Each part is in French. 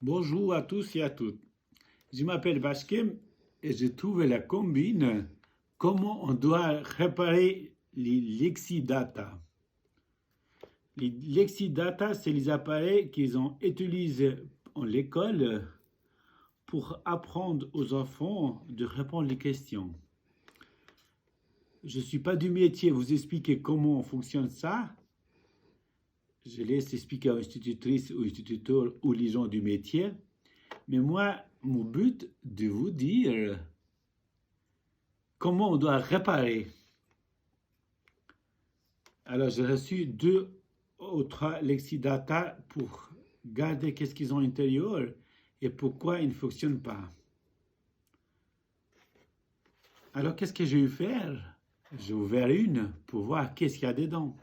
Bonjour à tous et à toutes. Je m'appelle Bashkem et j'ai trouvé la combine comment on doit réparer les Lexidata. Les Lexidata, c'est les appareils qu'ils ont utilisés en l'école pour apprendre aux enfants de répondre les questions. Je ne suis pas du métier, vous expliquer comment fonctionne ça. Je laisse expliquer aux institutrices ou instituteurs ou les gens du métier. Mais moi, mon but est de vous dire comment on doit réparer. Alors, j'ai reçu 2 ou 3 Lexidata pour garder qu'est-ce qu'ils ont à l'intérieur et pourquoi ils ne fonctionnent pas. Alors, qu'est-ce que j'ai eu faire? J'ai ouvert une pour voir qu'est-ce qu'il y a dedans.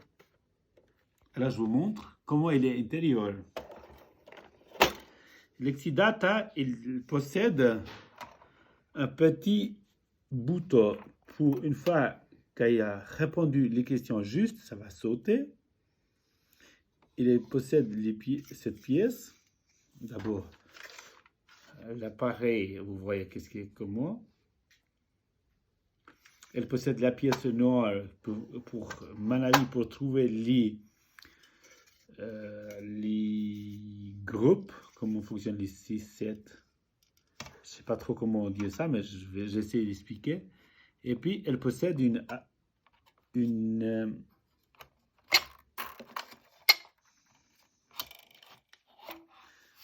Alors, je vous montre comment il est à l'intérieur. Lexidata, il possède un petit bouton pour une fois qu'il a répondu les questions justes, ça va sauter. Il possède cette pièce. D'abord, l'appareil, vous voyez qu'est-ce qu'il est comment. Elle possède la pièce noire pour mon avis, pour trouver les groupes, comment fonctionnent les 6, 7. Je ne sais pas trop comment dire ça, mais j'essaie d'expliquer. Et puis, elle possède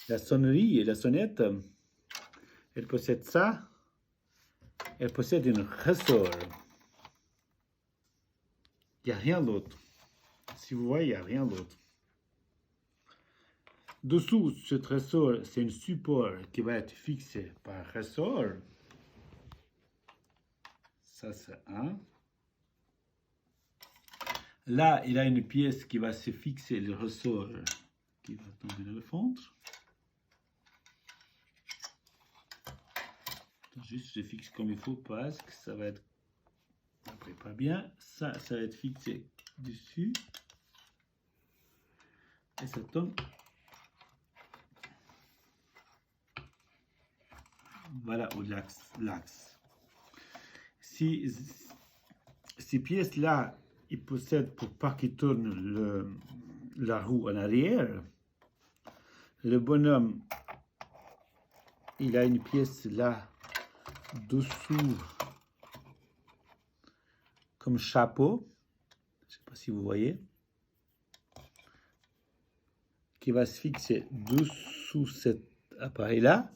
la sonnerie et la sonnette. Elle possède ça. Elle possède un ressort. Il n'y a rien d'autre. Si vous voyez, il n'y a rien d'autre. Dessous ce ressort, c'est un support qui va être fixé par ressort. Ça, c'est un. Là, il a une pièce qui va se fixer, le ressort qui va tomber dans le fond. Juste, je fixe comme il faut parce que ça va être après pas bien. Ça va être fixé dessus. Et ça tombe. Voilà, au l'axe. Ces pièces-là, ils possèdent pour pas qu'ils tournent la roue en arrière. Le bonhomme, il a une pièce là, dessous, comme chapeau. Je ne sais pas si vous voyez. Qui va se fixer dessous cet appareil-là.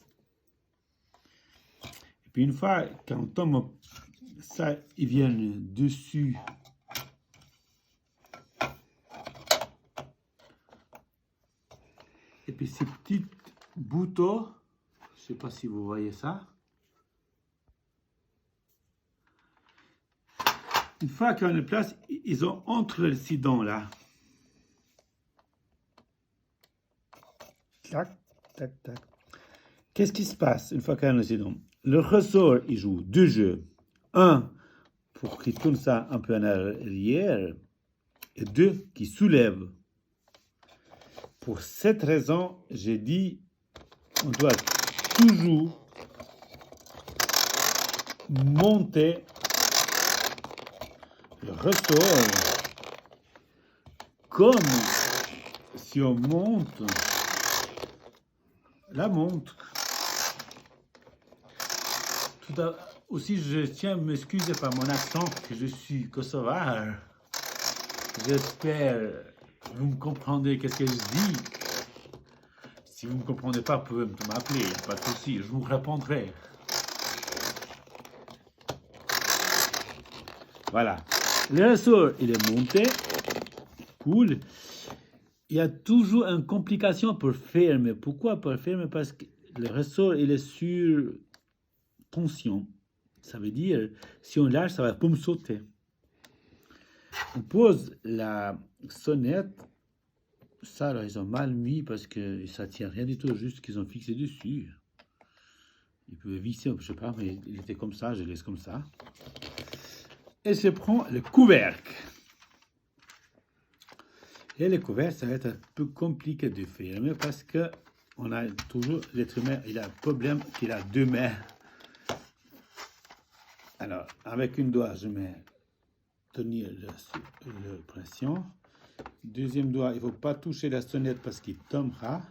Et puis une fois qu'on tombe, ça, il vient dessus. Et puis ces petits boutons, je ne sais pas si vous voyez ça. Une fois qu'on les place, ils ont entre ces dents là. Tac, tac, tac. Qu'est-ce qui se passe une fois qu'on a les dents? Le ressort, il joue 2 jeux. Un, pour qu'il tourne ça un peu en arrière. Et 2, qui soulève. Pour cette raison, j'ai dit, on doit toujours monter le ressort comme si on monte la montre. Aussi, je tiens à m'excuser par mon accent, que je suis kosovar. J'espère que vous me comprendrez qu'est-ce que je dis. Si vous ne me comprenez pas, vous pouvez m'appeler, pas de souci, je vous répondrai. Voilà. Le ressort, il est monté. Cool. Il y a toujours une complication pour fermer. Pourquoi pour fermer? Parce que le ressort, il est sur tension. Ça veut dire, si on lâche, ça va boum sauter. On pose la sonnette. Ça, là, ils ont mal mis parce que ça ne tient rien du tout, juste qu'ils ont fixé dessus. Ils peuvent visser, je ne sais pas, mais il était comme ça, je laisse comme ça. Et je prends le couvercle. Et le couvercle, ça va être un peu compliqué de fermer parce que on a toujours l'être humain, il a un problème qu'il a deux mains. Alors, avec une doigt, je mets tenir le pression. Deuxième doigt, il ne faut pas toucher la sonnette parce qu'il tombera.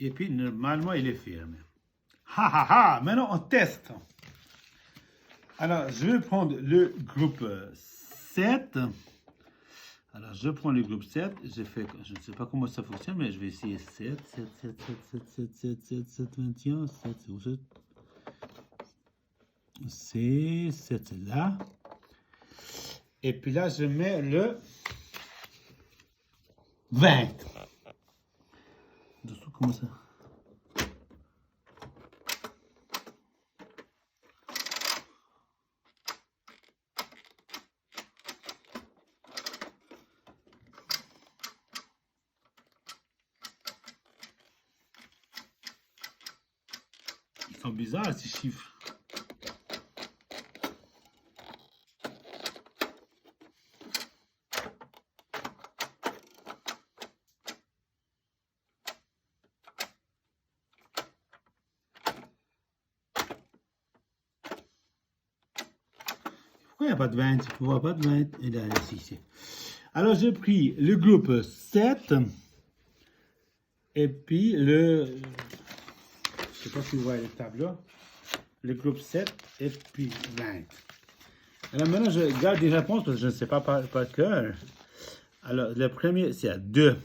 Et puis, normalement, il est ferme. Maintenant, on teste. Alors, je vais prendre le groupe 7. Alors, je prends le groupe 7. Je ne sais pas comment ça fonctionne, mais je vais essayer 7, 7, 7, 7, 7, 7, 7, 7, 7, 21, 7, 7. C'est 7, c'est là. Et puis là, je mets le 20. Dessous, comment ça? Ils sont bizarres, ces chiffres. Pourquoi il n'y a pas de 20? Il ne voit pas de 20. Et là, ici. Alors, j'ai pris le groupe 7. Et puis, je ne sais pas si vous voyez le tableau. Le groupe 7 et puis 20. Alors, maintenant, je garde des réponses parce que je ne sais pas par cœur. Alors, le premier, c'est à 2.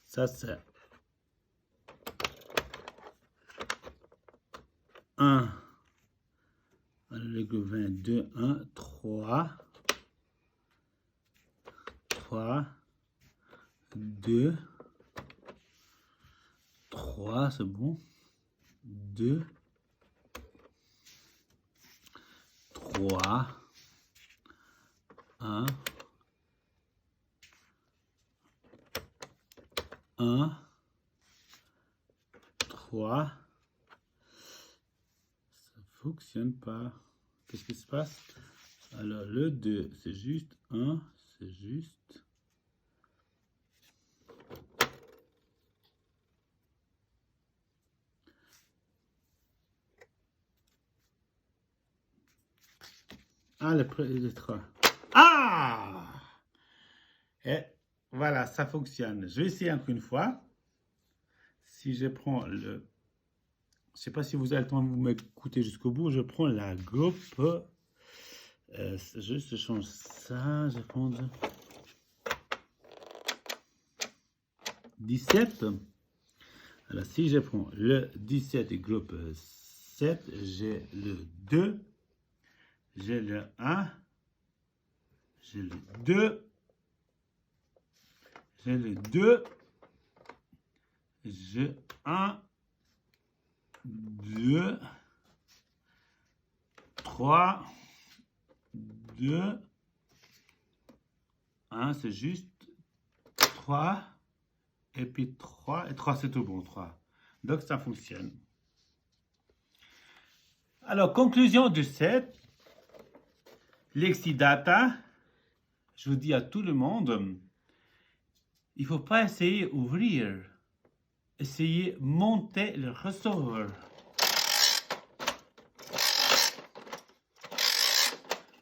Ça, c'est 1. Alors, le groupe 22, 1, 3. 3. 2. 3, c'est bon. 2. 3. 1. 1. 3. Ça fonctionne pas. Qu'est-ce qui se passe? Alors, le 2, c'est juste 1. C'est juste. Ah, le 3. Ah! Et voilà, ça fonctionne. Je vais essayer encore une fois. Si je prends le... Je ne sais pas si vous avez le temps de vous m'écouter jusqu'au bout. Je prends la groupe. Juste, je change ça. Je prends 17. Alors, si je prends le 17 et groupe 7, j'ai le 2. J'ai le 1, j'ai le 2, j'ai le 2, j'ai 1, 2, 3, 2, 1, c'est juste 3, et puis 3, et 3 c'est tout bon, 3. Donc ça fonctionne. Alors, conclusion du 7. L'exidata, je vous dis à tout le monde, il ne faut pas essayer d'ouvrir, essayer de monter le ressort.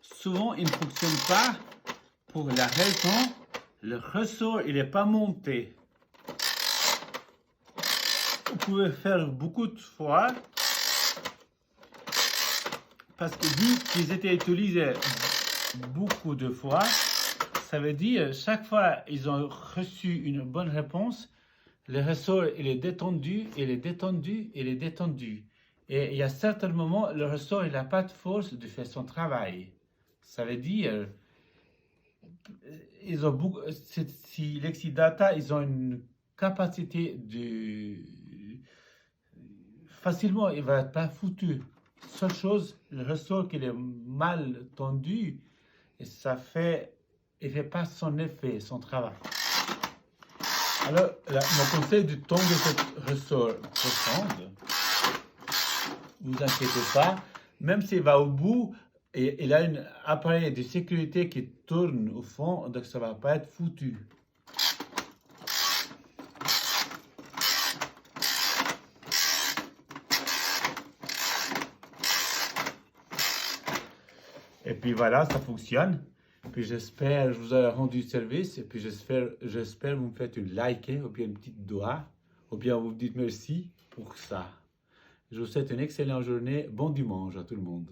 Souvent, il ne fonctionne pas pour la raison, le ressort, il n'est pas monté. Vous pouvez faire beaucoup de fois, parce que vu qu'ils étaient utilisés beaucoup de fois, ça veut dire chaque fois ils ont reçu une bonne réponse, le ressort il est détendu, il est détendu, il est détendu. Et il y a certains moments, le ressort il n'a pas de force de faire son travail. Ça veut dire, ils ont beaucoup, si l'exidata, ils ont une capacité de... Facilement, il ne va pas foutu. Seule chose, le ressort qui est mal tendu, et ça fait, il ne fait pas son effet, son travail. Alors, mon conseil de tendre ce ressort profonde, ne vous inquiétez pas, même s'il va au bout, et il a un appareil de sécurité qui tourne au fond, donc ça va pas être foutu. Et puis voilà, ça fonctionne. Puis j'espère, je vous ai rendu service. Et puis j'espère vous me faites une like, ou bien une petite doigt, ou bien vous me dites merci pour ça. Je vous souhaite une excellente journée. Bon dimanche à tout le monde.